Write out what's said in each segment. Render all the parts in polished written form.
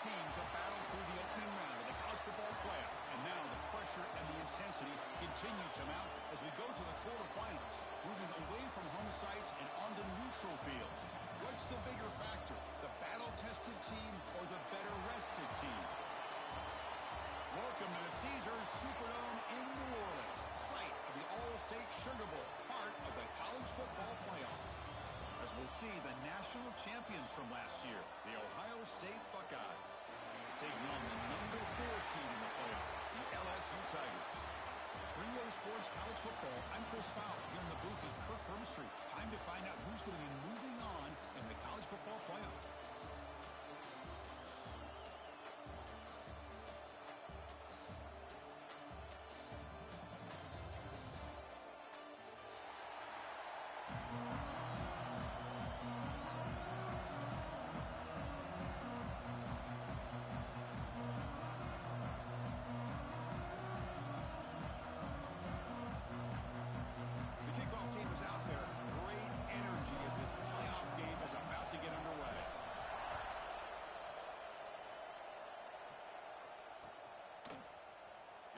teams have battled through the opening round of the college football playoff, and now the pressure and the intensity continue to mount as we go to the quarterfinals, moving away from home sites and onto neutral fields. What's the bigger factor, the battle-tested team or the better-rested team? Welcome to the Caesars Superdome in New Orleans, site of the All-State Sugar Bowl, part of the college football playoff. As we'll see the national champions from last year, the Ohio State Buckeyes, taking on the number 4 seed in the playoff, the LSU Tigers. Three-Way Sports College Football, I'm Chris Fowler, here in the booth with Kirk Herbstreit. Time to find out who's going to be moving on in the college football playoff.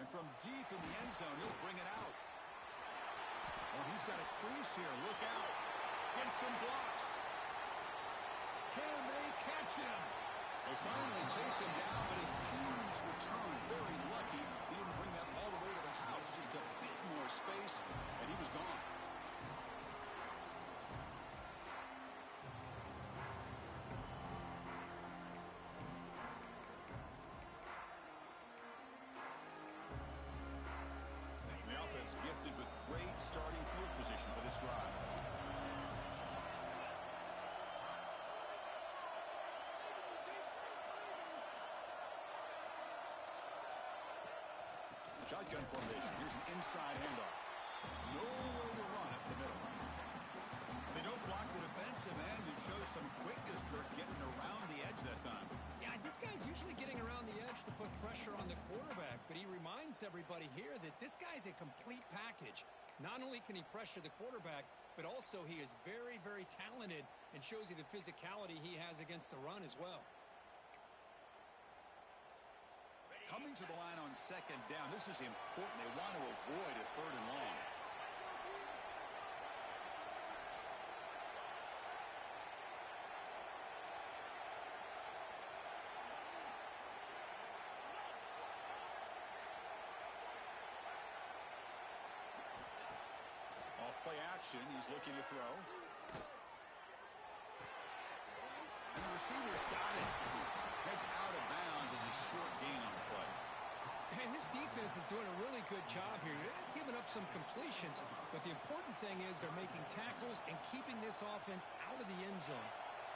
From deep in the end zone, he'll bring it out. Oh, he's got a crease here. Look out. Get some blocks. Can they catch him? They finally chase him down, but a huge return. Very lucky. He didn't bring that all the way to the house. Just a bit more space, and he was gone. Gifted with great starting field position for this drive. Shotgun formation. Here's an inside handoff. Nowhere to run up the middle. They don't block the defensive end and show some quickness, Kirk, getting around the edge that time. Yeah, this guy's usually getting around the edge to put pressure on the quarterback, but he reminds everybody here that this guy's a complete package. Not only can he pressure the quarterback, but also he is very, very talented and shows you the physicality he has against the run as well. Coming to the line on second down, this is important. They want to avoid a 3rd and long. Off-play action, he's looking to throw. And the receiver's got it. Heads out of bounds as a short gain on the play. And his defense is doing a really good job here. They're giving up some completions, but the important thing is they're making tackles and keeping this offense out of the end zone.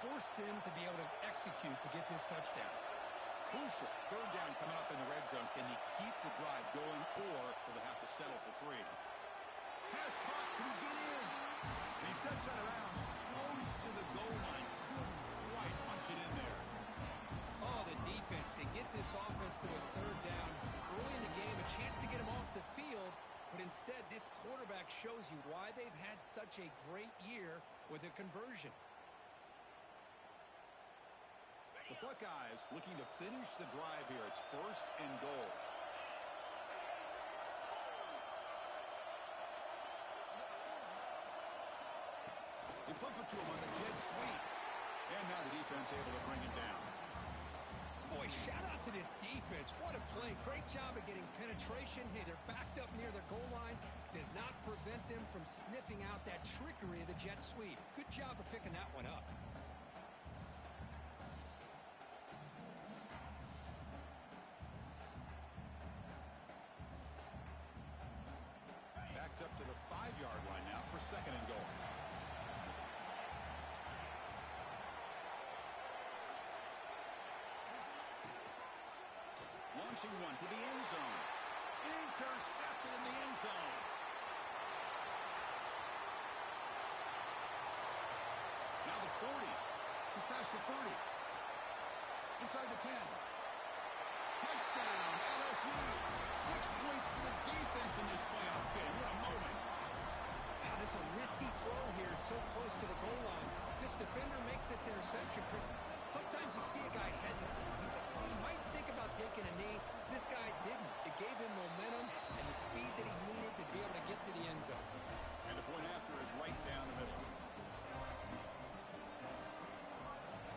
Force him to be able to execute to get this touchdown. Crucial. 3rd down coming up in the red zone. Can he keep the drive going, or will they have to settle for 3? Pass caught. Can he get in? And he steps out of bounds close to the goal line. Couldn't quite punch it in there. Oh, the defense. They get this offense to a 3rd down early in the game, a chance to get him off the field, but instead this quarterback shows you why they've had such a great year with a conversion. The Buckeyes looking to finish the drive here. It's 1st and goal. They flip it to him on the jet sweep. And now the defense able to bring him down. Boy, shout out to this defense. What a play. Great job of getting penetration. Hey, they're backed up near their goal line. Does not prevent them from sniffing out that trickery of the jet sweep. Good job of picking that one up. Backed up to the 5-yard line now for 2nd and goal. Launching one to the end zone. Intercepted in the end zone. Now the 40. He's past the 30. Inside the 10. Touchdown, LSU. 6 points for the defense in this playoff game. What a moment. Wow, this is a risky throw here, so close to the goal line. This defender makes this interception, Chris. Sometimes you see a guy hesitate. He might think about taking a knee. This guy didn't. It gave him momentum and the speed that he needed to be able to get to the end zone. And the point after is right down the middle.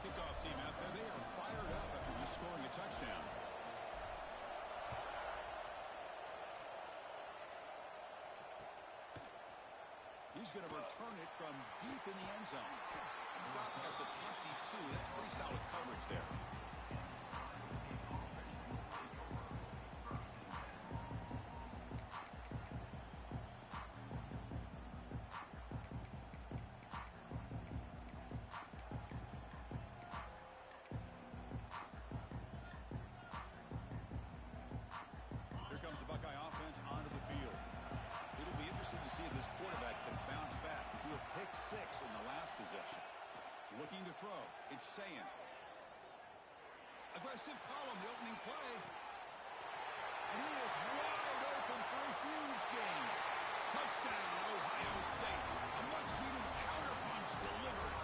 Kickoff team out there. They are fired up after just scoring a touchdown. He's going to return it from deep in the end zone. Stopping at the 22. That's pretty solid coverage there. Here comes the Buckeye offense onto the field. It'll be interesting to see if this quarterback can bounce back. He threw a pick 6 in the last possession. Looking to throw. It's Sayin. Aggressive call on the opening play. And he is wide open for a huge gain. Touchdown, Ohio State. A much-needed counterpunch delivered.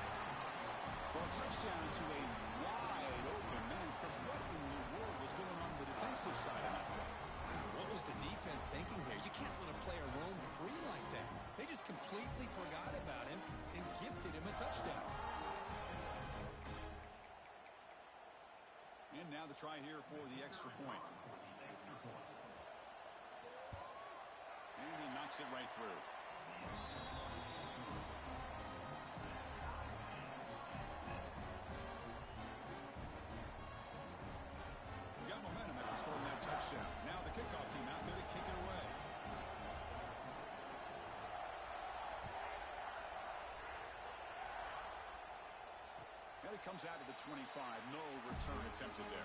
Well, touchdown to a wide open man. From what in the world was going on the defensive side of that play? What was the defense thinking there? You can't let a player roam free like that. They just completely forgot about him and gifted him a touchdown. And now the try here for the extra point. And he knocks it right through. We got momentum after scoring that touchdown. Now the kickoff team out there to kick it away. And it comes out of the 25. No return attempted there.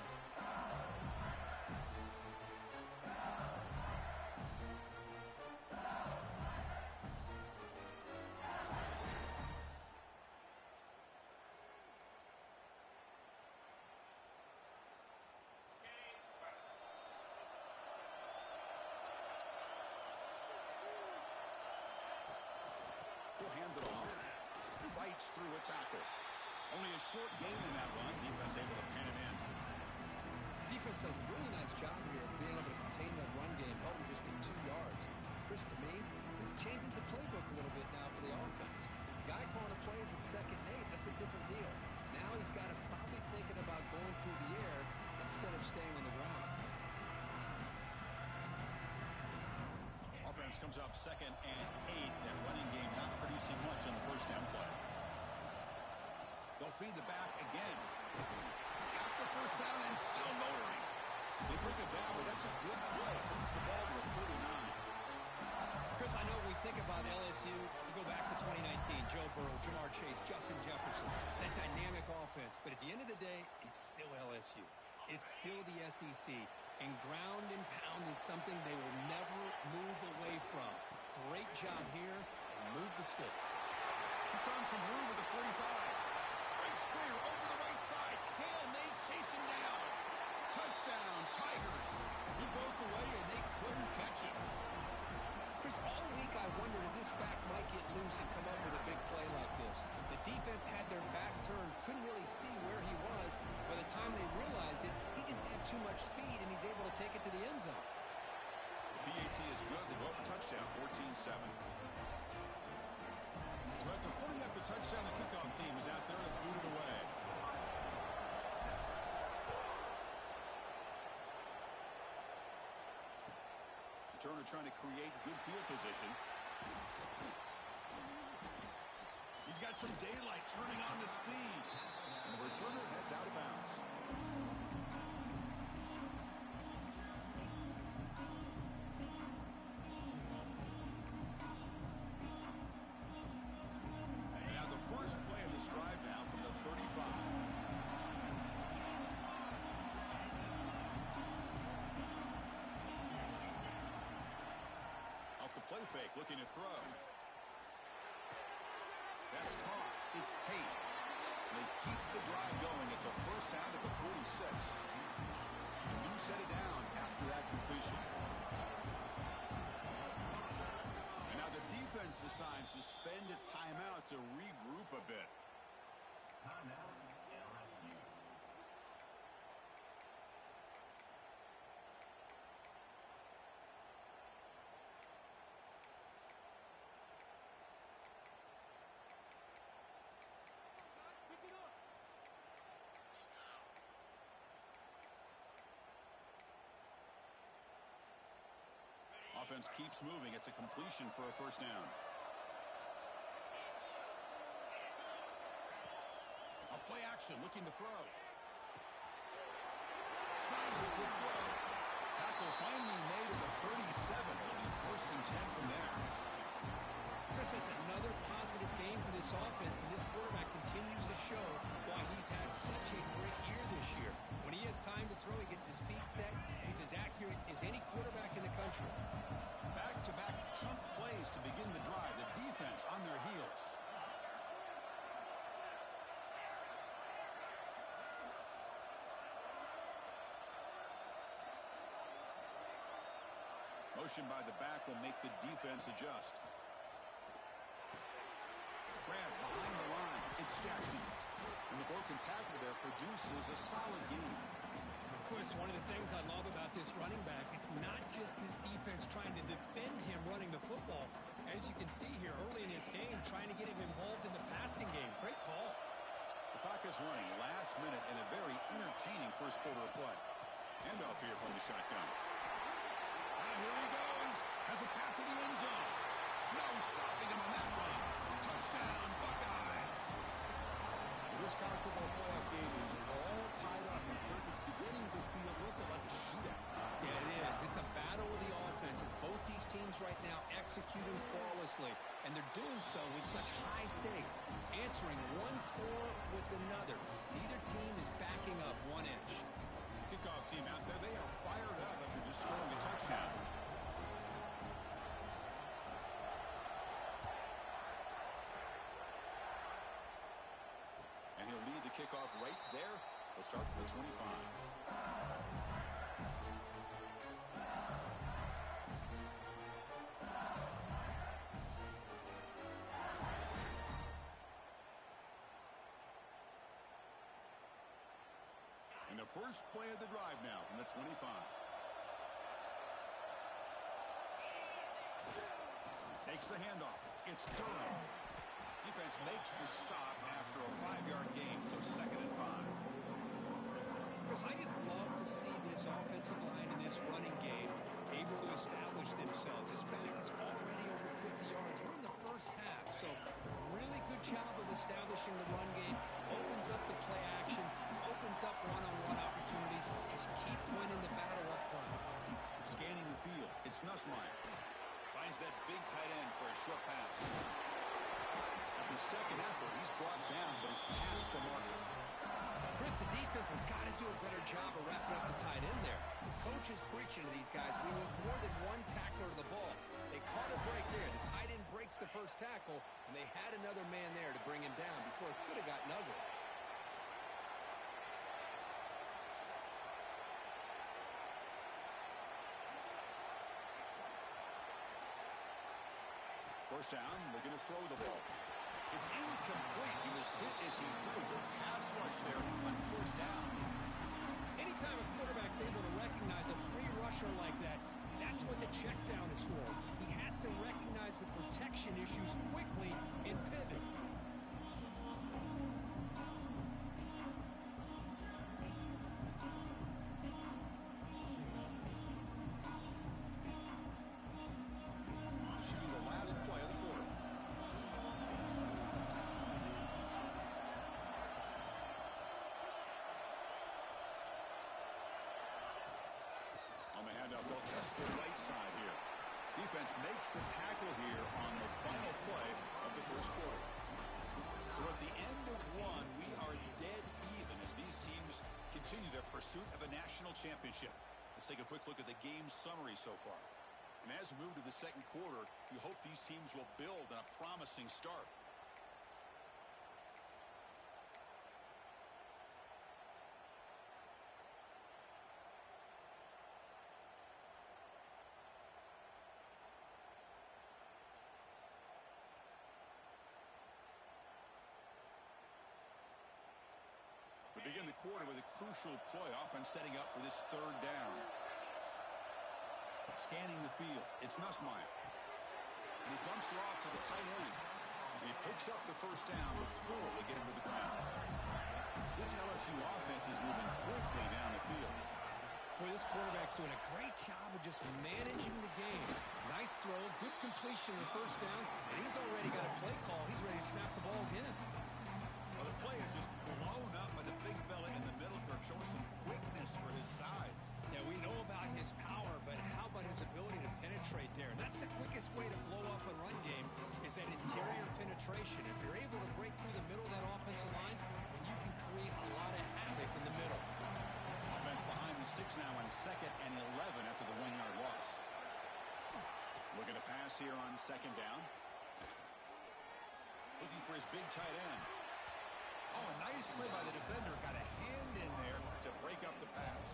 He'll hand it off. Fights through a tackle. Only a short gain in that run. Defense able to pin it in. Defense does a really nice job here of being able to contain that run game, held him just for 2 yards. Chris, to me, this changes the playbook a little bit now for the offense. The guy calling the plays at 2nd and 8, that's a different deal. Now he's got to probably thinking about going through the air instead of staying on the ground. Offense comes up 2nd and 8. That running game not producing much on the first down play. They'll feed the back again. Got the first down and still motoring. They bring it down, but that's a good play. Moves the ball to a 39. Chris, I know we think about LSU. You go back to 2019, Joe Burrow, Jamar Chase, Justin Jefferson, that dynamic offense. But at the end of the day, it's still LSU. It's still the SEC. And ground and pound is something they will never move away from. Great job here and move the sticks. He's found some room at the 45. Breaks clear over the right side. Can they chase him down? Touchdown, Tigers. He broke away and they couldn't catch him. Chris, all week I wondered if this back might get loose and come up with a big play like this. The defense had their back turned, couldn't really see where he was. By the time they realized it, he just had too much speed, and he's able to take it to the end zone. The PAT is good. They go up a touchdown, 14-7. So after putting up a touchdown, the kickoff team is out there to boot it away. Turner trying to create good field position. He's got some daylight turning on the speed. And the returner heads out of bounds. And now the first play of this drive now from the 35. Play fake, looking to throw. That's caught. It's Tate. They keep the drive going. It's a first down at the 46. A new set of downs after that completion. And now the defense decides to spend a timeout to regroup a bit. Timeout, LSU. offense keeps moving. It's a completion for a first down. A play action, looking to throw. Tries it with throw. Tackle finally made at the 37. It'll be first and 10 from there. Chris, that's another positive game for this offense, and this quarterback continues to show why he's had such a great year this year. When he has time to throw, he gets his feet set. He's as accurate as any quarterback in the country. Back-to-back chunk plays to begin the drive. The defense on their heels. Motion by the back will make the defense adjust. Grab behind the line. It's Jackson. And the broken tackle there produces a solid game. Of course, one of the things I love about this running back, it's not just this defense trying to defend him running the football. As you can see here early in his game, trying to get him involved in the passing game. Great call. The clock is running last minute in a very entertaining first quarter of play. Handoff here from the shotgun. And here he goes. Has a path to the end zone. No stopping him on that run. Touchdown, Buckeyes. Well, this college football playoff game is all tied up, and Kirk, it's beginning to feel a little bit like a shootout. Yeah, it is. It's a battle of the offenses. Both these teams right now executing flawlessly, and they're doing so with such high stakes, answering one score with another. Neither team is backing up 1 inch. Kickoff team out there, they are fired up after just scoring a touchdown. And he'll lead the kickoff right there. They'll start to the 25. And the first play of the drive now from the 25. Takes the handoff. It's Durham. Defense makes the stop after a 5-yard gain, so 2nd and 5. Chris, I just love to see this offensive line in this running game able to establish themselves. This back is already over 50 yards. We're in the first half, so really good job of establishing the run game. Opens up the play action, opens up one-on-one opportunities. Just keep winning the battle up front. Scanning the field, it's Nussmeier. Finds that big tight end for a short pass. After second effort, he's brought down, but he's past the marker. Chris, the defense has got to do a better job of wrapping up the tight end there. The coach is preaching to these guys. We need more than one tackler to the ball. They caught a break there. The tight end breaks the first tackle, and they had another man there to bring him down before it could have gotten ugly. First down, looking to throw the ball. It's incomplete. He was hit as he threw. Good pass rush there on first down. Anytime a quarterback's able to recognize a free rusher like that, that's what the check down is for. He has to recognize the protection issues quickly and pivot. They'll test the right side here. Defense makes the tackle here on the final play of the first quarter. So at the end of one, we are dead even as these teams continue their pursuit of a national championship. Let's take a quick look at the game summary so far. And as we move to the second quarter, we hope these teams will build on a promising start. We begin the quarter with a crucial play, offense setting up for this third down. Scanning the field, it's Nussmeier. And he dumps it off to the tight end. And he picks up the first down before they get him to the ground. This LSU offense is moving quickly down the field. Boy, this quarterback's doing a great job of just managing the game. Nice throw, good completion of the first down, and he's already got a play call. He's ready to snap the ball again. Well, the play is just blown up by the big fella in the middle, Kirk, showing some quickness for his size. Yeah, we know about his power, but how about his ability to penetrate there? And that's the quickest way to blow up a run game is that interior penetration. If you're able to break through the middle of that offensive line, then you can create a lot of havoc in the middle. Offense behind the 6 now on 2nd and 11 after the 1-yard loss. Looking to pass here on 2nd down. Looking for his big tight end. Oh, a nice play by the defender. Got a hand in there to break up the pass.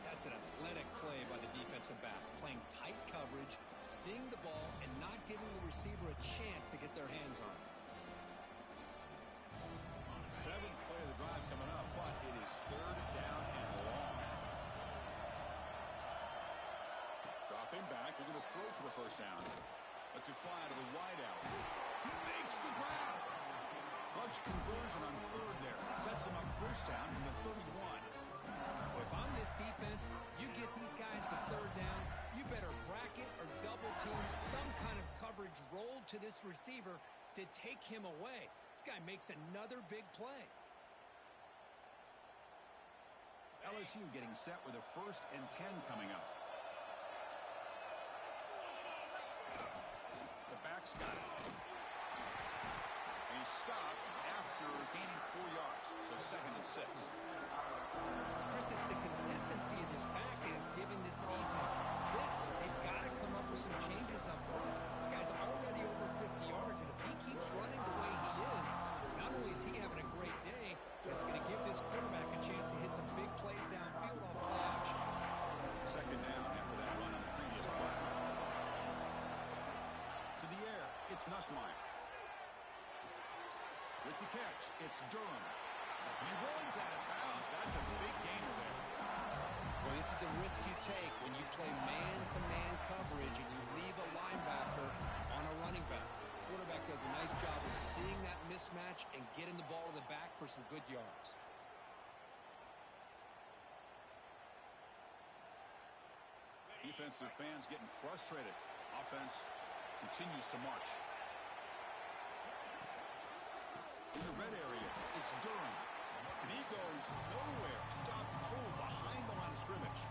That's an athletic play by the defensive back. Playing tight coverage, seeing the ball, and not giving the receiver a chance to get their hands on it. 7th play of the drive coming up, but it is 3rd down and long. Dropping back, looking to throw for the first down. Lets it fly out of the wideout. He makes the grab. Clutch conversion on 3rd there. Sets him up first down from the 31. Well, if I'm this defense, you get these guys to 3rd down, you better bracket or double team some kind of coverage roll to this receiver to take him away. This guy makes another big play. LSU getting set with a 1st and 10 coming up. The back's got it. And he's stopped after gaining 4 yards, so 2nd and 6. Chris, it's the consistency of this back is giving this defense fits. They've got to come up with some changes up front. This guy's already over 50 yards, and if he keeps running the way he is, not only is he having a great day, but it's going to give this quarterback a chance to hit some big plays downfield off play action. 2nd down after that run on the previous play. To the air, it's Nussmeier. With the catch, it's Durham. He runs out of bounds. That's a big gainer there. Well, this is the risk you take when you play man-to-man coverage and you leave a linebacker on a running back. The quarterback does a nice job of seeing that mismatch and getting the ball to the back for some good yards. Defensive fans getting frustrated. Offense continues to march. In the red area, it's Durham. And he goes nowhere. Stop pull behind the line of scrimmage.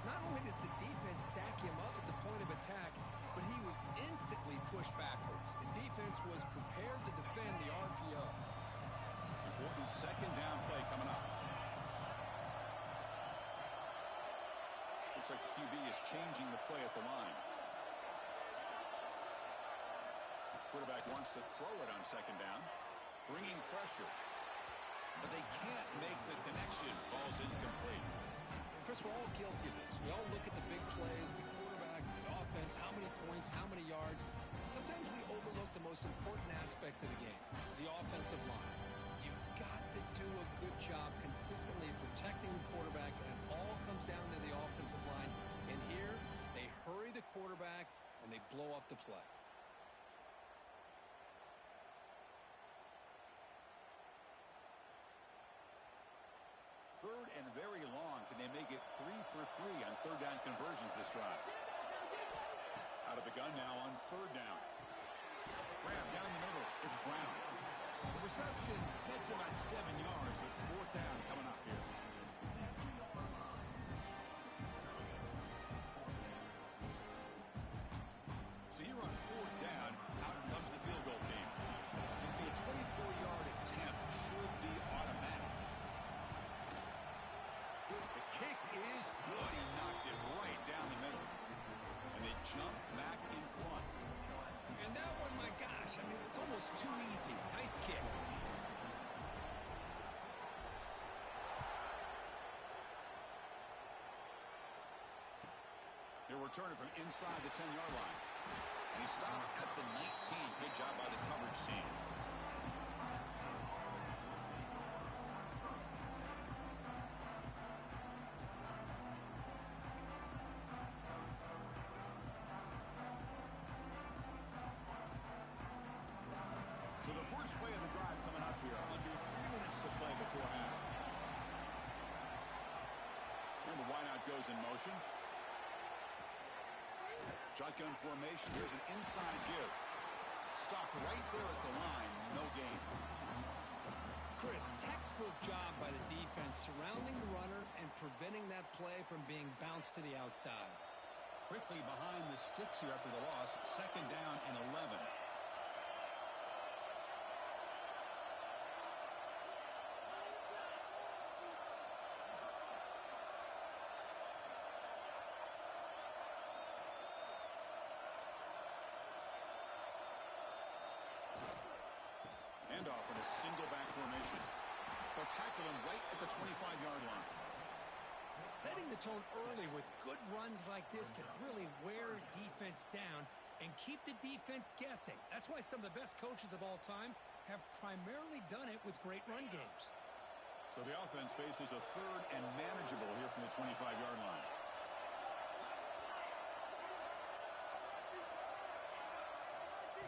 Not only does the defense stack him up at the point of attack, but he was instantly pushed backwards. The defense was prepared to defend the RPO. Important 2nd down play coming up. Looks like the QB is changing the play at the line. Quarterback wants to throw it on 2nd down. Bringing pressure. But they can't make the connection. Ball's incomplete. Chris, we're all guilty of this. We all look at the big plays, the quarterbacks, the offense, how many points, how many yards. Sometimes we overlook the most important aspect of the game, the offensive line. You've got to do a good job consistently protecting the quarterback, and it all comes down to the offensive line. And here, they hurry the quarterback, and they blow up the play. 3rd and very long. Can they make it 3 for 3 on 3rd down conversions this drive? Out of the gun now on 3rd down. Grab down the middle. It's Brown. The reception gets him at 7 yards, but 4th down coming up here. So here on 4th down, out comes the field goal team. It'll be a 24-yard attempt. Should be automatic. The kick is good. He knocked it right down the middle. And they jump back in front. And that one, my gosh, I mean, it's almost too easy. Nice kick. They're returning from inside the 10-yard line. And he stopped at the 19. Good job by the coverage team. So the first play of the drive coming up here. Under 3 minutes to play before half. And the wideout goes in motion. Shotgun formation. Here's an inside give. Stopped right there at the line. No gain. Chris, textbook job by the defense surrounding the runner and preventing that play from being bounced to the outside. Quickly behind the sticks here after the loss. 2nd down and 11. Handoff in a single back formation. They'll tackle him right at the 25-yard line. Setting the tone early with good runs like this can really wear defense down and keep the defense guessing. That's why some of the best coaches of all time have primarily done it with great run games. So the offense faces a 3rd and manageable here from the 25-yard line.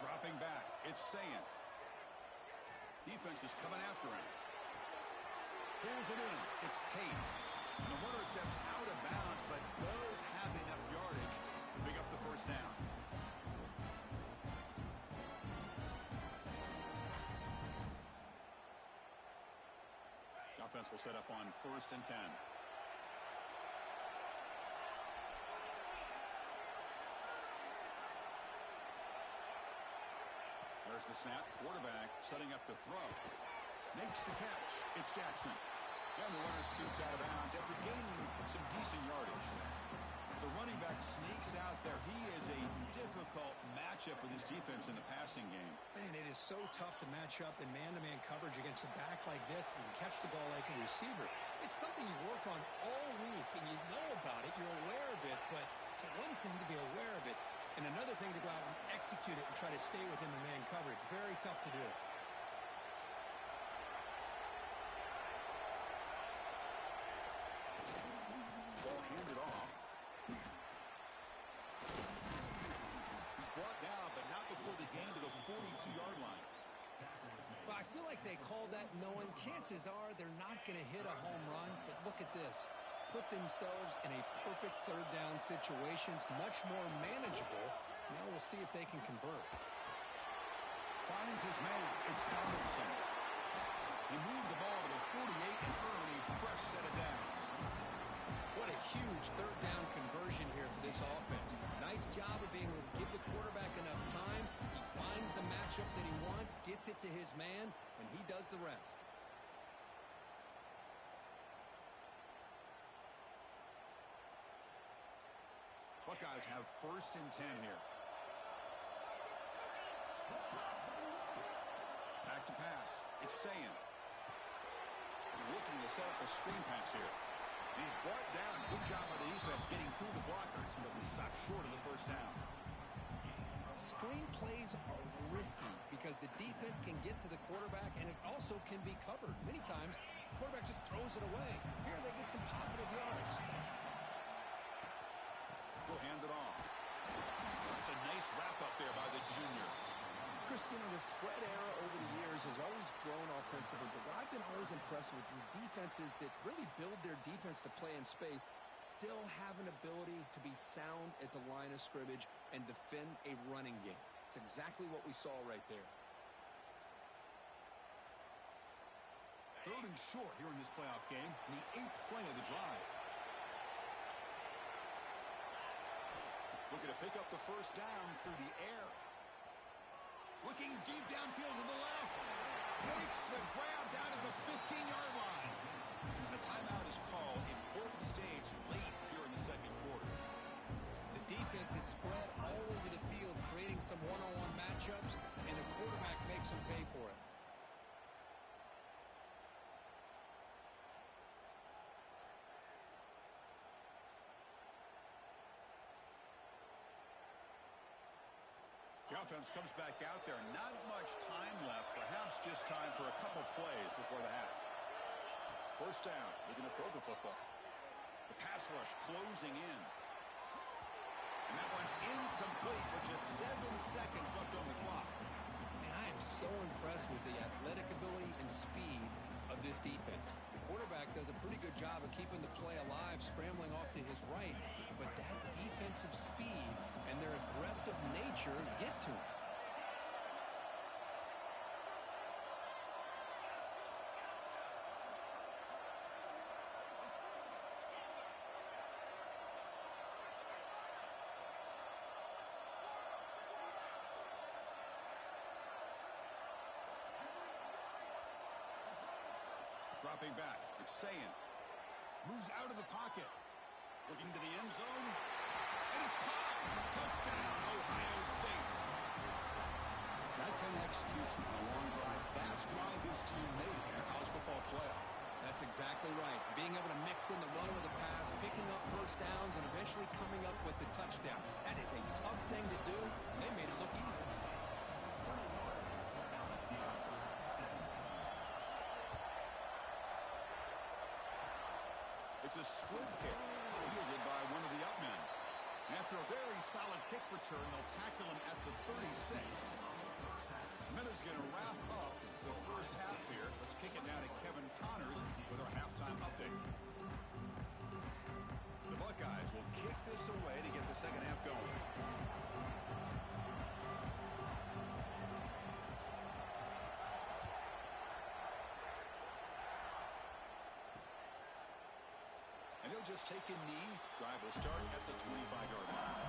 Dropping back, it's Sayin. Defense is coming after him. Pulls it in. It's Tate. And the runner steps out of bounds, but does have enough yardage to pick up the 1st down. The offense will set up on 1st and 10. There's the snap. Quarterback setting up to throw. Makes the catch. It's Jackson. And the runner scoots out of bounds after gaining some decent yardage. The running back sneaks out there. He is a difficult matchup for this defense in the passing game. Man, it is so tough to match up in man-to-man coverage against a back like this and catch the ball like a receiver. It's something you work on all week, and you know about it. You're aware of it, but it's one thing to be aware of it, and another thing to go out and execute it and try to stay within the man coverage. Very tough to do. Ball handed off. He's brought down, but not before the gain to the 42-yard line. Well, I feel like they called that knowing chances are they're not going to hit a home run, but look at this. Put themselves in a perfect 3rd down situation. It's much more manageable. Now we'll see if they can convert. Finds his man. It's Donaldson. He moved the ball to the 48 and earned a fresh set of downs. What a huge 3rd down conversion here for this offense. Nice job of being able to give the quarterback enough time. He finds the matchup that he wants, gets it to his man, and he does the rest. Buckeyes have 1st and 10 here. Back to pass. It's Sayin. Looking to set up a screen pass here. He's brought down. Good job by the defense getting through the blockers, but we stopped short of the 1st down. Screen plays are risky because the defense can get to the quarterback, and it also can be covered. Many times, the quarterback just throws it away. Here they get some positive yards. He'll hand it off. It's a nice wrap up there by the junior. Christian, the spread era over the years has always grown offensively, but what I've been always impressed with the defenses that really build their defense to play in space still have an ability to be sound at the line of scrimmage and defend a running game. It's exactly what we saw right there. 3rd and short here in this playoff game, the 8th play of the drive. Looking to pick up the 1st down through the air. Looking deep downfield to the left. Makes the grab down at the 15-yard line. A timeout is called. Important stage late here in the 2nd quarter. The defense is spread all over the field, creating some one-on-one matchups, and the quarterback makes them pay for it. The offense comes back out there. Not much time left. Perhaps just time for a couple plays before the half. 1st down. Looking to throw the football. The pass rush closing in. And that one's incomplete with just 7 seconds left on the clock. And I am so impressed with the athletic ability and speed of this defense. The quarterback does a pretty good job of keeping the play alive, scrambling off to his right, but that defensive speed and their aggressive nature get to him. Dropping back, it's Sayin. Moves out of the pocket. Looking to the end zone. And it's caught. Touchdown, Ohio State. That kind of execution on a long drive, that's why this team made it in the college football playoff. That's exactly right. Being able to mix in the run with the pass, picking up first downs, and eventually coming up with the touchdown. That is a tough thing to do, and they made it look easy. It's a split kick, fielded by one of the up men. After a very solid kick return, they'll tackle him at the 36. Miller's going to wrap up the first half here. Let's kick it now to Kevin Connors with our halftime update. The Buckeyes will kick this away to get the second half going. And he'll just take a knee. Drive will start at the 25-yard line.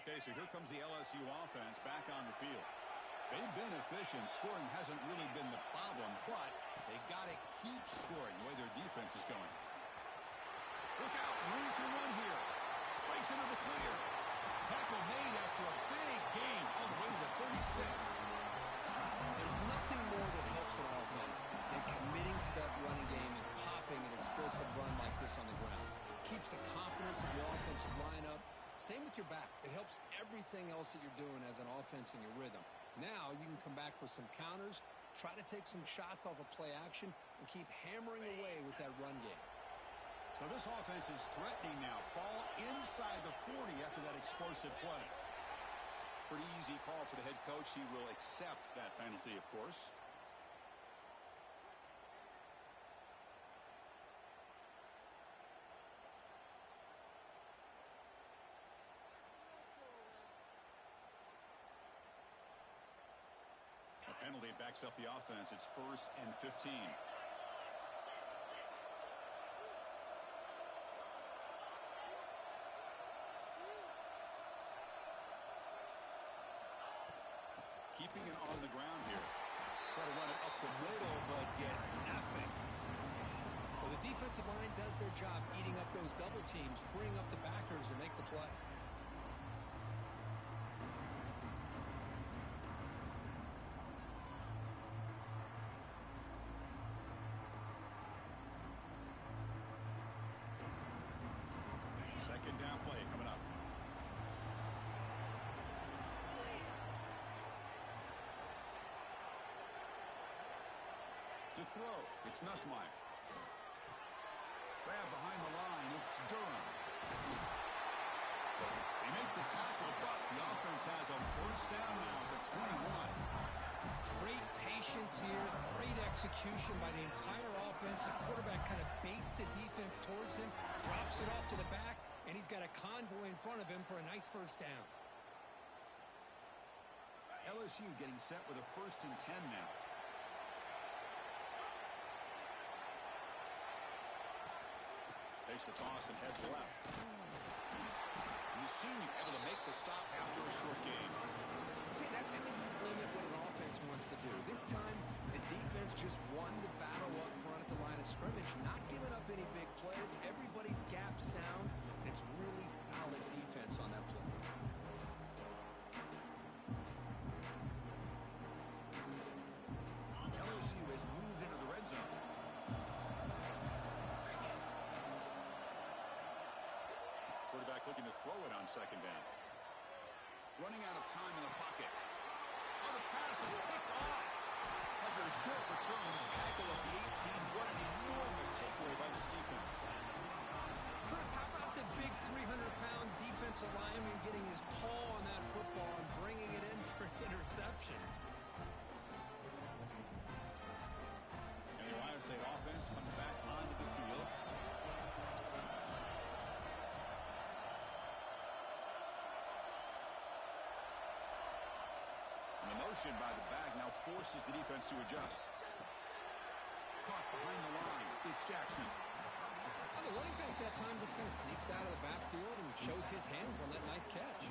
Okay, so here comes the LSU offense back on the field. They've been efficient. Scoring hasn't really been the problem, but they got to keep scoring the way their defense is going. Look out, room to run here. Breaks into the clear. Tackle made after a big gain all the way to the 36. There's nothing more that helps an offense than committing to that running game and popping an explosive run like this on the ground. Keeps the confidence of your offensive lineup. Same with your back. It helps everything else that you're doing as an offense in your rhythm. Now you can come back with some counters, try to take some shots off of play action, and keep hammering away with that run game. So this offense is threatening now. Ball inside the 40 after that explosive play. Pretty easy call for the head coach. He will accept that penalty, of course. Penalty backs up the offense. It's 1st and 15. Keeping it on the ground here. Try to run it up the middle, but get nothing. Well, the defensive line does their job eating up those double teams, freeing up the backers to make the play. Second down play coming up. To throw, it's Nussmeier. Grab behind the line, it's Durham. They make the tackle, but the offense has a first down now at the 21. Great patience here, great execution by the entire offense. The quarterback kind of baits the defense towards him, drops it off to the back, and he's got a convoy in front of him for a nice first down. LSU getting set with a 1st and 10 now. Takes the toss and heads left. And the senior able to make the stop after a short gain. See, that's how you limit what an offense wants to do. This time, the defense just won the battle up front at the line of scrimmage, not giving up any big plays. Everybody's gap sound, and it's really solid defense on that play. LSU has moved into the red zone. Quarterback looking to throw it on second down. Running out of time in the pocket. Oh, the pass is picked off. But they're short return. His tackle at the 18. What an enormous takeaway by this defense. Chris, how about the big 300-pound defensive lineman getting his paw on that football and bringing it in for an interception? And the Ohio State offense comes back onto the field. And the motion by the back now forces the defense to adjust. Caught behind the line. It's Jackson. Well, the running back that time just kind of sneaks out of the backfield and shows his hands on that nice catch.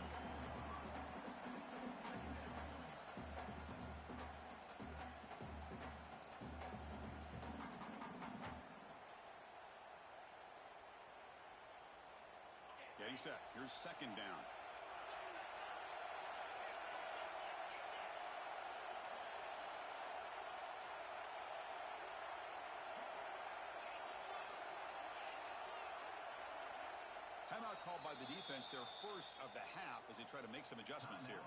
Getting set. Here's second down. Timeout called by the defense, their first of the half, as they try to make some adjustments here.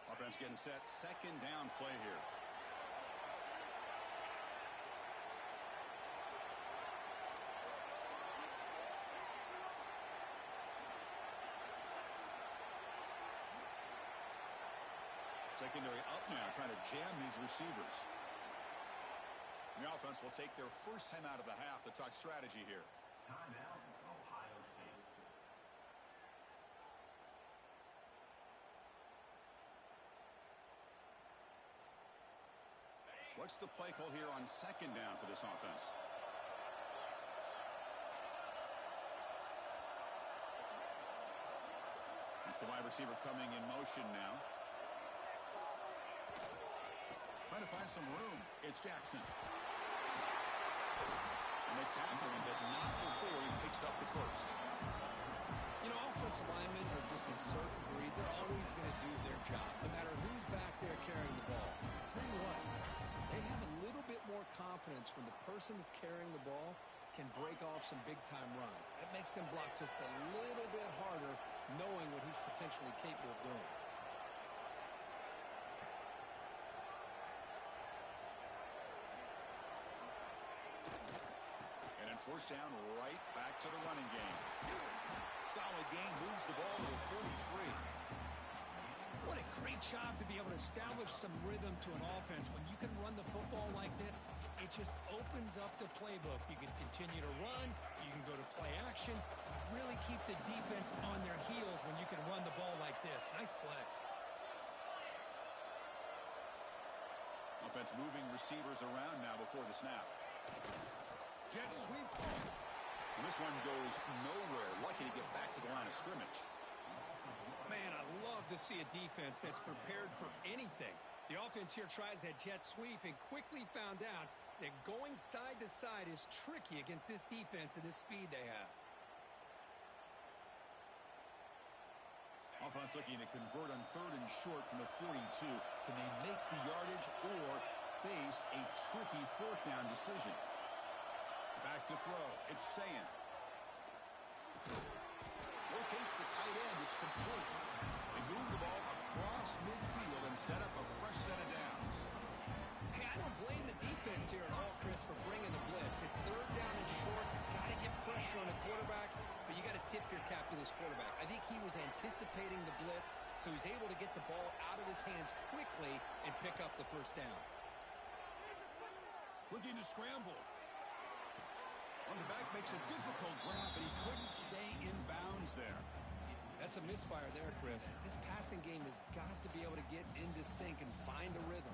Offense getting set. Second down play here. Secondary up now, trying to jam these receivers. The offense will take their first time out of the half to talk strategy here. Timeout, Ohio State. What's the play call here on second down for this offense? It's the wide receiver coming in motion now. Trying to find some room. It's Jackson. And they tackle him, but not before he picks up the first. You know, offensive linemen are just a certain breed. They're always going to do their job, no matter who's back there carrying the ball. I'll tell you what, they have a little bit more confidence when the person that's carrying the ball can break off some big-time runs. That makes them block just a little bit harder, knowing what he's potentially capable of doing. First down, right back to the running game. Solid game, moves the ball to the 43. What a great job to be able to establish some rhythm to an offense. When you can run the football like this, it just opens up the playbook. You can continue to run. You can go to play action. You really keep the defense on their heels when you can run the ball like this. Nice play. Offense moving receivers around now before the snap. Jet sweep. And this one goes nowhere. Lucky to get back to the line of scrimmage. Man, I love to see a defense that's prepared for anything. The offense here tries that jet sweep and quickly found out that going side to side is tricky against this defense and this speed they have. Offense looking to convert on third and short from the 42. Can they make the yardage or face a tricky fourth down decision? Back to throw. It's Sayan. Locates the tight end. It's complete. They move the ball across midfield and set up a fresh set of downs. Hey, I don't blame the defense here at all, Chris, for bringing the blitz. It's third down and short. Got to get pressure on the quarterback, but you got to tip your cap to this quarterback. I think he was anticipating the blitz, so he's able to get the ball out of his hands quickly and pick up the first down. Looking to scramble. On the back, makes a difficult grab, but he couldn't stay in bounds there. That's a misfire there, Chris. This passing game has got to be able to get into sync and find a rhythm.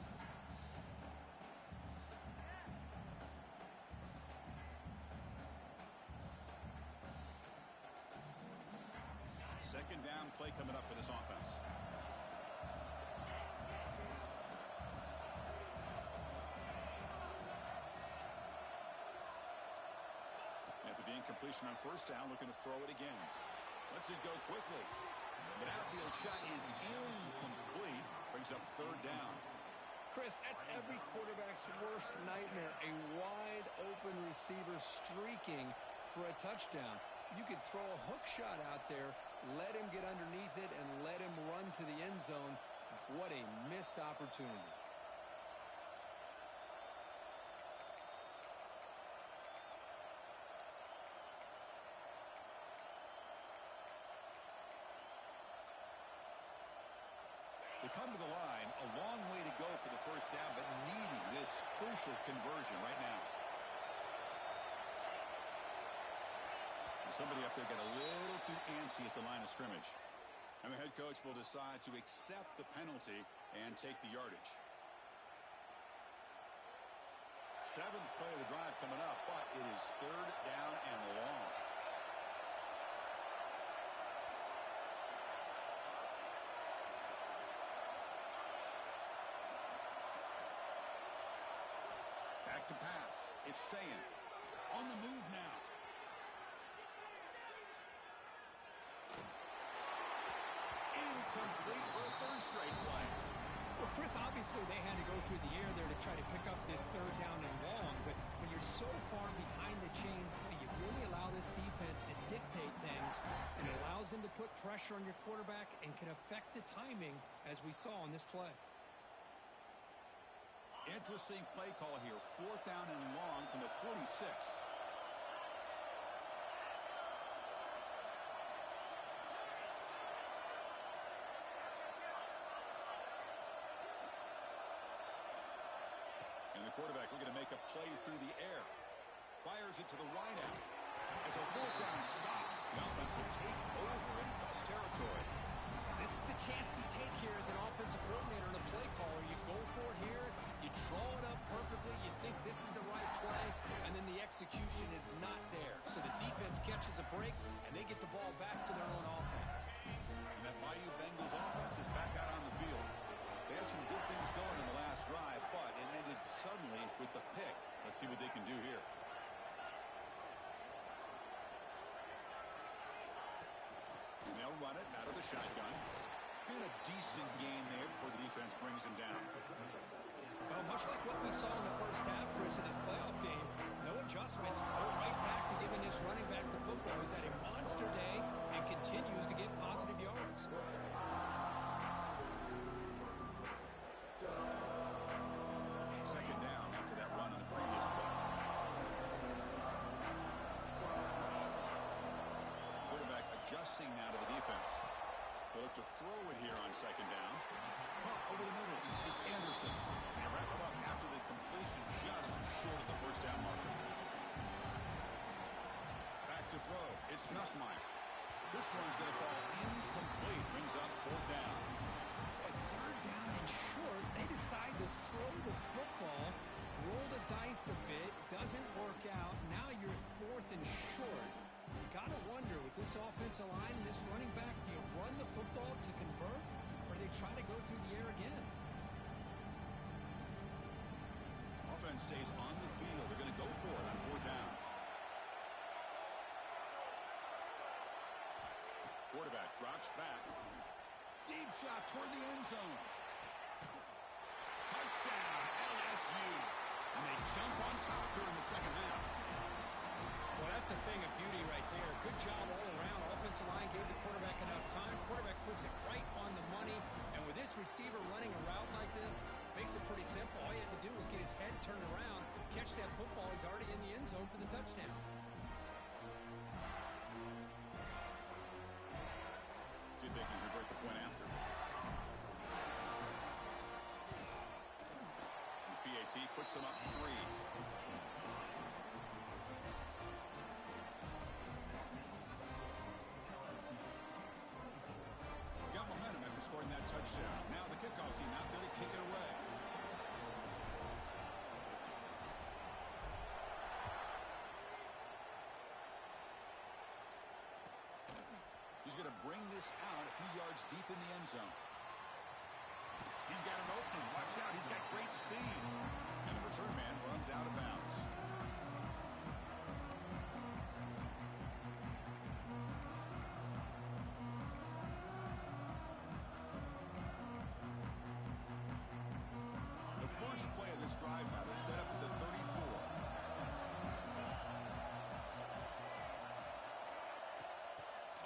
Second down play coming up for this offense. After the incompletion on first down, looking to throw it again. Lets it go quickly. But outfield shot is incomplete. Brings up third down. Chris, that's every quarterback's worst nightmare. A wide open receiver streaking for a touchdown. You could throw a hook shot out there, let him get underneath it, and let him run to the end zone. What a missed opportunity. They come to the line, a long way to go for the first down, but needing this crucial conversion right now. Somebody up there got a little too antsy at the line of scrimmage. And the head coach will decide to accept the penalty and take the yardage. 7th play of the drive coming up, but it is 3rd down and long. Back to pass. It's Sayin. On the move now. Incomplete for a 3rd straight play. Well, Chris, obviously they had to go through the air there to try to pick up this 3rd down and long, but when you're so far behind the chains, you really allow this defense to dictate things, and it allows them to put pressure on your quarterback and can affect the timing, as we saw on this play. Interesting play call here. 4th down and long from the 46. And the quarterback looking to make a play through the air. Fires it to the wideout. It's a 4th down stop. The offense will take over in Bucs territory. This is the chance you take here as an offensive coordinator and a play caller. You go for it here, you draw it up perfectly, you think this is the right play, and then the execution is not there. So the defense catches a break, and they get the ball back to their own offense. And that Bayou Bengals offense is back out on the field. They had some good things going in the last drive, but it ended suddenly with the pick. Let's see what they can do here. And they'll run it out of the shotgun. Been a decent gain there before the defense brings him down. Well, much like what we saw in the first half, Chris, in this playoff game, no adjustments. Go right back to giving this running back to football. He's had a monster day and continues to get positive yards. Second down after that run on the previous play. Quarterback adjusting now to the defense. They'll look to throw it here on 2nd down. Pump over the middle. It's Anderson. They wrap it up after the completion just short of the first down marker. Back to throw. It's Nussmeier. This one's going to fall incomplete. Brings up 4th down. A 3rd down and short. They decide to throw the football, roll the dice a bit, doesn't work out. Now you're at 4th and short. You got to wonder, with this offensive line and this running back, do you run the football to convert, or do they try to go through the air again? Offense stays on the field. They're going to go for it on 4th down. Quarterback drops back. Deep shot toward the end zone. Touchdown, LSU. And they jump on top here in the second half. Well, that's a thing of beauty right there. Good job all around. Offensive line gave the quarterback enough time. Quarterback puts it right on the money. And with this receiver running a route like this, makes it pretty simple. All you have to do is get his head turned around, catch that football. He's already in the end zone for the touchdown. See if they can convert the point after. And the PAT puts them up 3. Got momentum after scoring that touchdown. Now the kickoff team out there to kick it away. He's going to bring this out a few yards deep in the end zone. He's got an opening. Watch out. He's got great speed. And the return man runs out of bounds. The first play of this drive now is set up to the 34.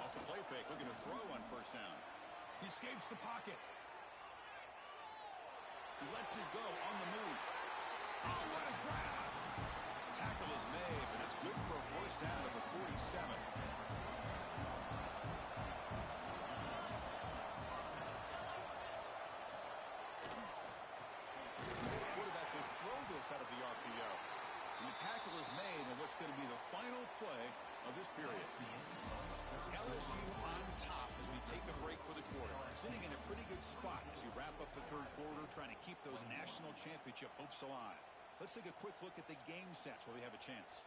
Off the play fake, looking to throw on first down. He escapes the pocket. He lets it go on the move. Oh, what a grab! Tackle is made, but it's good for a first down at the 47. Quarterback will throw this out of the RPO. And the tackle is made on what's going to be the final play of this period. It's LSU on top as we take a break for the quarter. Sitting in a pretty good spot as we wrap up the third quarter, trying to keep those national championship hopes alive. Let's take a quick look at the game sets where we have a chance.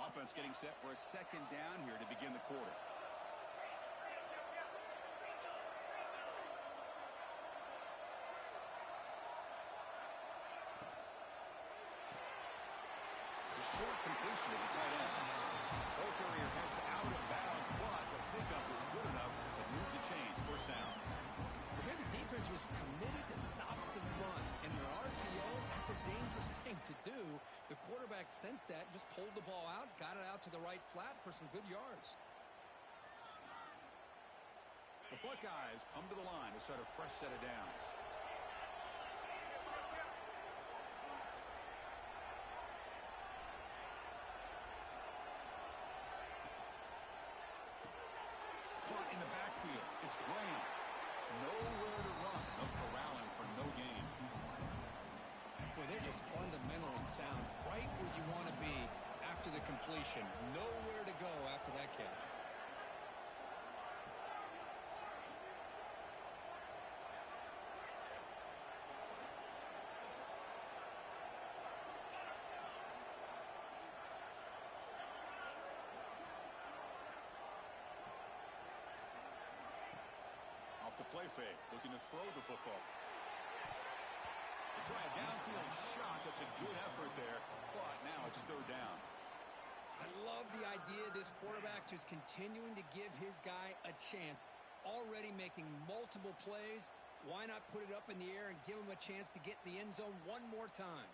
Offense getting set for a second down here to begin the quarter. Short completion to the tight end. Both area heads out of bounds, but the pickup was good enough to move the chains. First down. Here the defense was committed to stop the run. And their RPO, that's a dangerous thing to do. The quarterback sensed that, just pulled the ball out, got it out to the right flat for some good yards. The Buckeyes come to the line to set a fresh set of downs. In the backfield, it's Graham. Nowhere to run. No corralling for no gain. Boy, they're just fundamentally sound. Right where you want to be after the completion. Nowhere to go after that catch. The play fake, looking to throw the football. They try a downfield shot. That's a good effort there, but now it's third down. I love the idea of this quarterback just continuing to give his guy a chance. Already making multiple plays. Why not put it up in the air and give him a chance to get in the end zone one more time?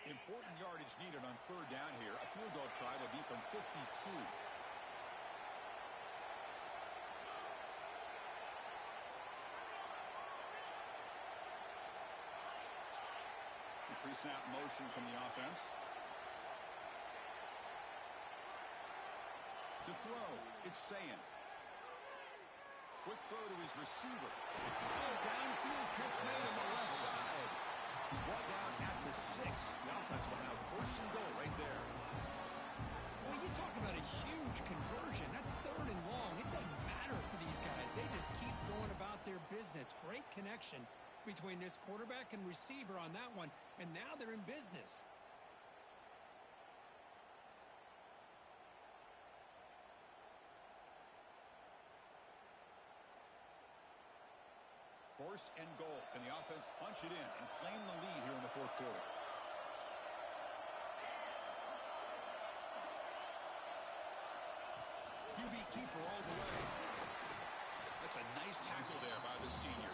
Important yardage needed on third down here. A field goal try will be from 52. Pre-snap motion from the offense. To throw, it's Sayin. Quick throw to his receiver. Oh, downfield pitch made on the left side. He's brought down at the 6. The offense will have first and goal right there. Well, you talk about a huge conversion. That's third and long. It doesn't matter for these guys. They just keep going about their business. Great connection between this quarterback and receiver on that one, and now they're in business. First and goal. Can the offense punch it in and claim the lead here in the fourth quarter? QB keeper all the way. That's a nice tackle there by the senior.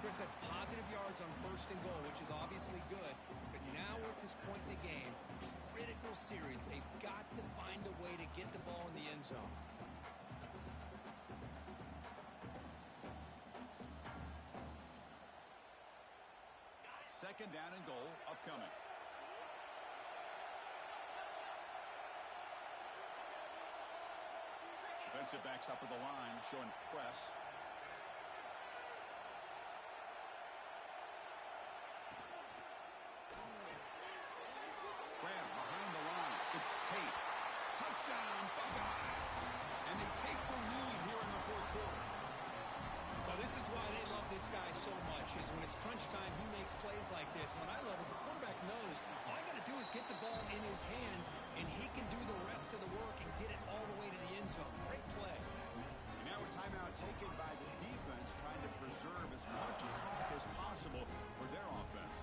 Chris, that's positive yards on first and goal, which is obviously good. But now we're at this point in the game, critical series. They've got to find a way to get the ball in the end zone. Second down and goal upcoming. Defensive backs up at the line, showing press. Graham behind the line. It's Tate. Touchdown, Buckeyes. And they take the lead here in the fourth quarter. Well, this is why they love this guy so much, is when it's crunch time, he makes plays like this. What I love is the quarterback knows all I got to do is get the ball in his hands, and he can do the rest of the work and get it all the way to the end zone. Great play. And now a timeout taken by the defense, trying to preserve as much clock as possible for their offense.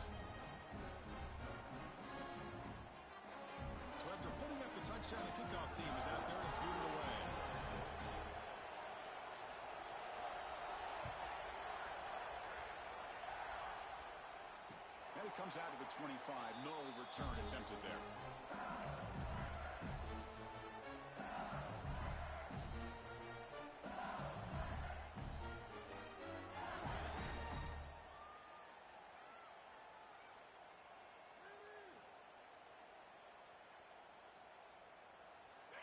So after putting up a touchdown, the kickoff team is out there to boot it away. It comes out of the 25. No return attempted there.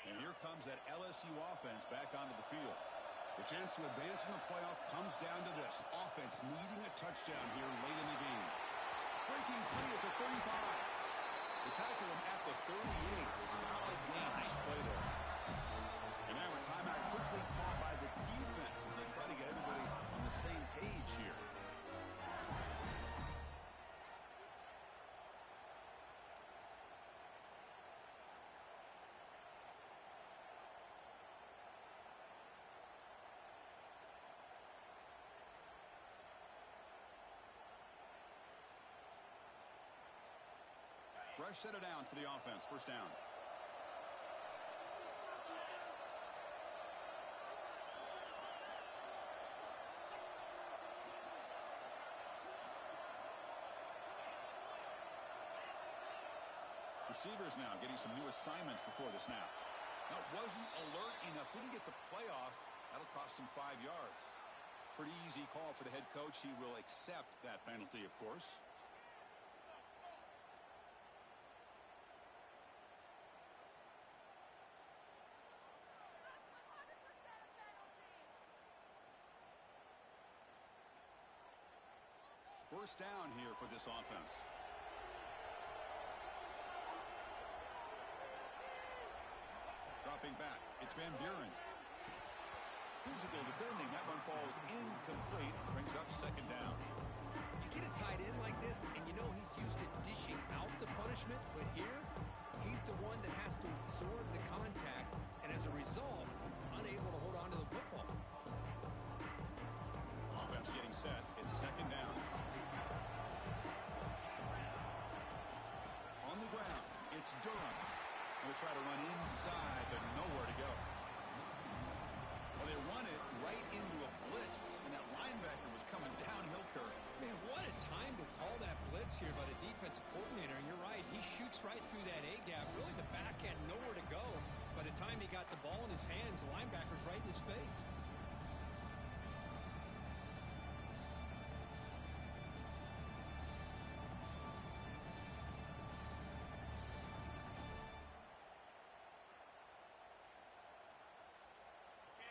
And here comes that LSU offense back onto the field. The chance to advance in the playoff comes down to this. Offense needing a touchdown here late in the game. Breaking free at the 35. They tackle him at the 38. Solid game. Nice play there. And now a timeout quickly called by the defense as they try to get everybody on the same page here. Fresh set of downs for the offense. First down. Receivers now getting some new assignments before the snap. Now, wasn't alert enough. Didn't get the playoff. That'll cost him 5 yards. Pretty easy call for the head coach. He will accept that penalty, of course. First down here for this offense. Dropping back. It's Van Buren. Physical defending. That one falls incomplete. Brings up second down. You get a tight end like this, and you know he's used to dishing out the punishment, but here, he's the one that has to absorb the contact, and as a result, he's unable to hold on to the football. Offense getting set. It's second down. On the ground, it's Durham. They'll try to run inside, but nowhere to go. Well, they run it right into a blitz, and that linebacker was coming downhill, Kirk. Man, what a time to call that blitz here by the defensive coordinator. And you're right, he shoots right through that A-gap. Really, the back had nowhere to go. By the time he got the ball in his hands, the linebacker's right in his face.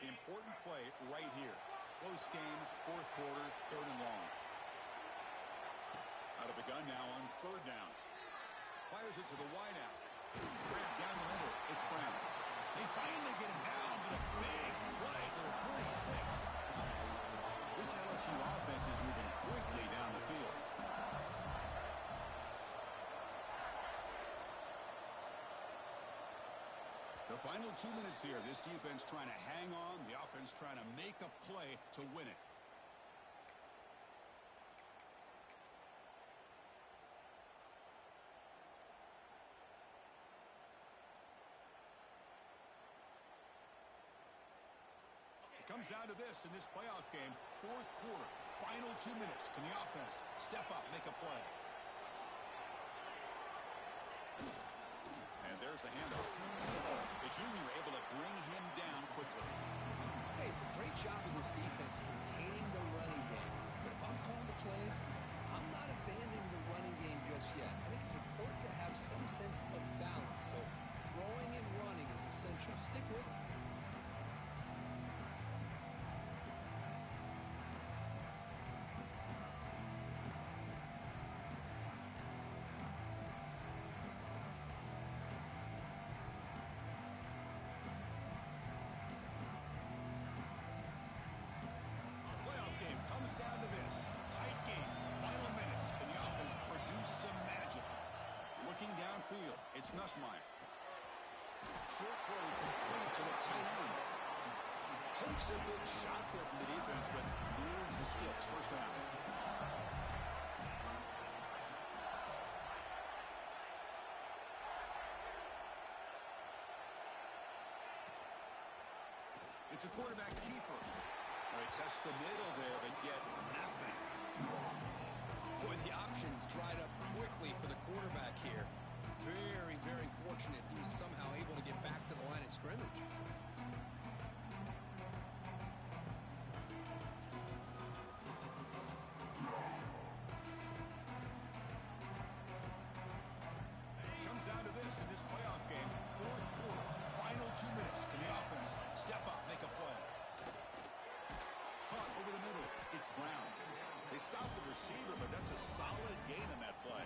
Important play right here. Close game, fourth quarter, third and long. Out of the gun now on third down. Fires it to the wideout. Grab down the middle. It's Brown. They finally get him down, but a big play for a 46. This LSU offense is moving quickly down the field. The final 2 minutes here. This defense trying to hang on. The offense trying to make a play to win it. It comes down to this in this playoff game. Fourth quarter. Final 2 minutes. Can the offense step up, make a play? And there's the handoff. The junior able to bring him down quickly. Hey, it's a great job of this defense containing the running game. But if I'm calling the plays, I'm not abandoning the running game just yet. I think it's important to have some sense of balance. So throwing and running is essential. Stick with it. Down to this. Tight game. Final minutes. Can the offense produce some magic? Looking downfield. It's Nussmeier. Short throw complete to the tight end. Takes a big shot there from the defense, but moves the sticks. First down. It's a quarterback keeper. They test the middle there, but get nothing. Boy, the options dried up unfortunate he was somehow able to get back to the line of scrimmage. Comes down to this in this playoff game. Fourth quarter, final 2 minutes. Can the offense step up, make a play? Caught over the middle. It's Brown. They stop the receiver, but that's a solid gain in that play.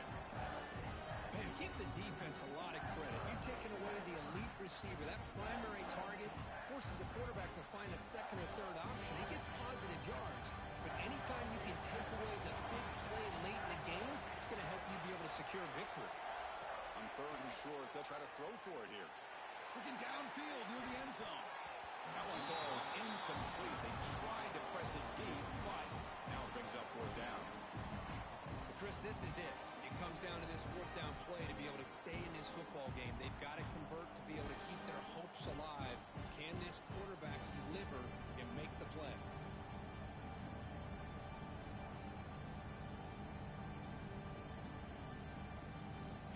Man, give the defense a lot of credit. You're taking away the elite receiver. That primary target forces the quarterback to find a second or third option. He gets positive yards, but anytime you can take away the big play late in the game, it's going to help you be able to secure victory. On third and short, they'll try to throw for it here. Looking downfield near the end zone. That one falls incomplete. They tried to press it deep, but now it brings up fourth down. But Chris, this is it. It comes down to this fourth down play to be able to stay in this football game. They've got to convert to be able to keep their hopes alive. Can this quarterback deliver and make the play?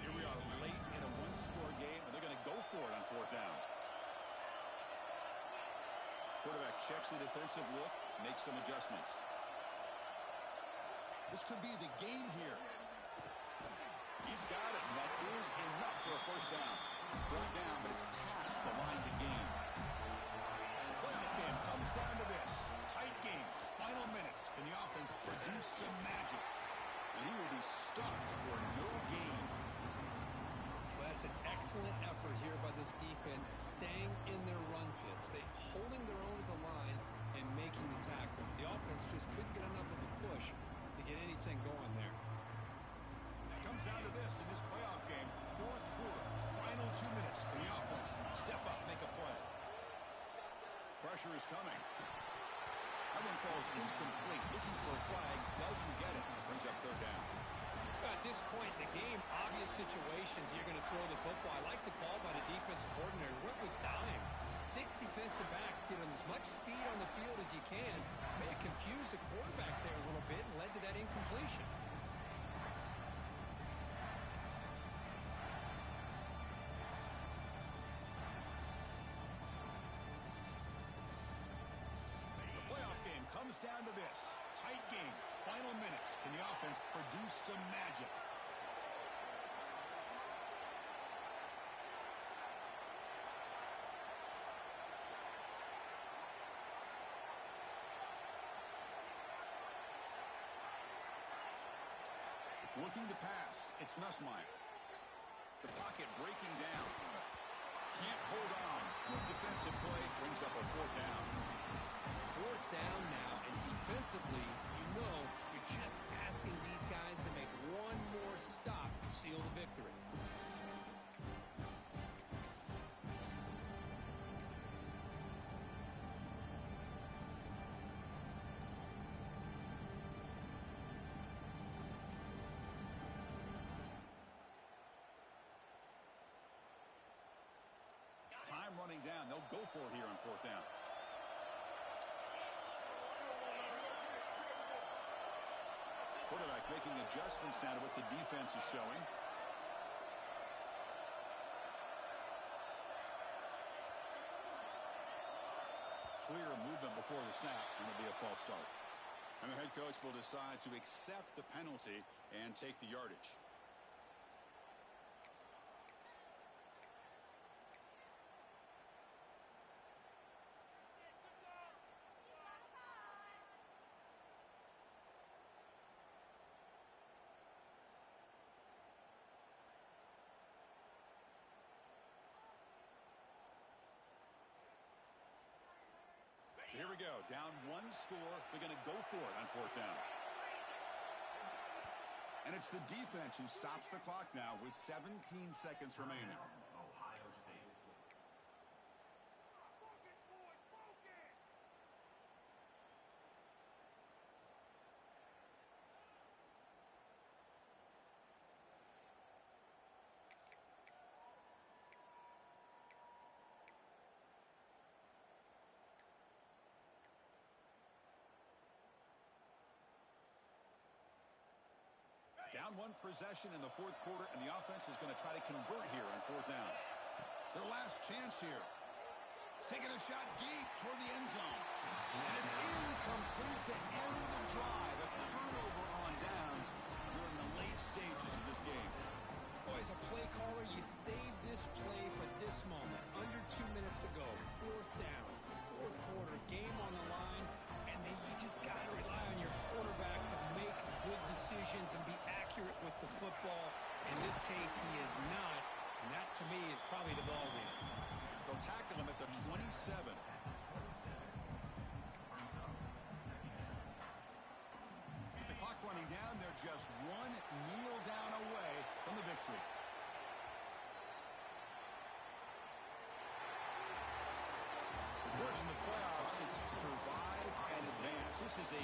Here we are late in a one-score game, and they're going to go for it on fourth down. Quarterback checks the defensive look, makes some adjustments. This could be the game here. He's got it, and that is enough for a first down. Brought down, but it's past the line to gain. Playoff game comes down to this. Tight game. Final minutes. Can the offense produce some magic? And he will be stuffed for no gain. Well, that's an excellent effort here by this defense, staying in their run fits. They holding their own at the line and making the tackle. The offense just couldn't get enough of a push to get anything going there. Comes down to this in this playoff game. Fourth quarter, final 2 minutes. Can the offense step up, make a play? Pressure is coming. That one falls incomplete. Looking for a flag, doesn't get it. Brings up third down. At this point in the game, obvious situations, you're going to throw the football. I like the call by the defensive coordinator. Went with dime. 6 defensive backs, give him as much speed on the field as you can. May have confused the quarterback there a little bit and led to that incompletion. Comes down to this. Tight game. Final minutes. Can the offense produce some magic? Looking to pass. It's Nussmeier. The pocket breaking down. Can't hold on. Good defensive play brings up a fourth down. Fourth down now, and defensively, you know you're just asking these guys to make one more stop to seal the victory. Time running down. They'll go for it here on fourth down. Quarterback making adjustments now to what the defense is showing. Clear movement before the snap, and it'll be a false start. And the head coach will decide to accept the penalty and take the yardage. So here we go. Down one score. They're going to go for it on fourth down. And it's the defense who stops the clock now with 17 seconds remaining. Ohio State. Down one possession in the fourth quarter, and the offense is going to try to convert here on fourth down. Their last chance here. Taking a shot deep toward the end zone. And it's incomplete to end the drive. A turnover on downs. We're in the late stages of this game. Boy, as a play caller, you save this play for this moment. Under 2 minutes to go. Fourth down. Fourth quarter. Game on the line. And then you just got to rely on your quarterback to make good decisions and be accurate with the football. In this case, he is not. And that, to me, is probably the ball game. They'll tackle him at the 27. With the clock running down, they're just one kneel down away from the victory. The version of playoffs is survive and advance. This is a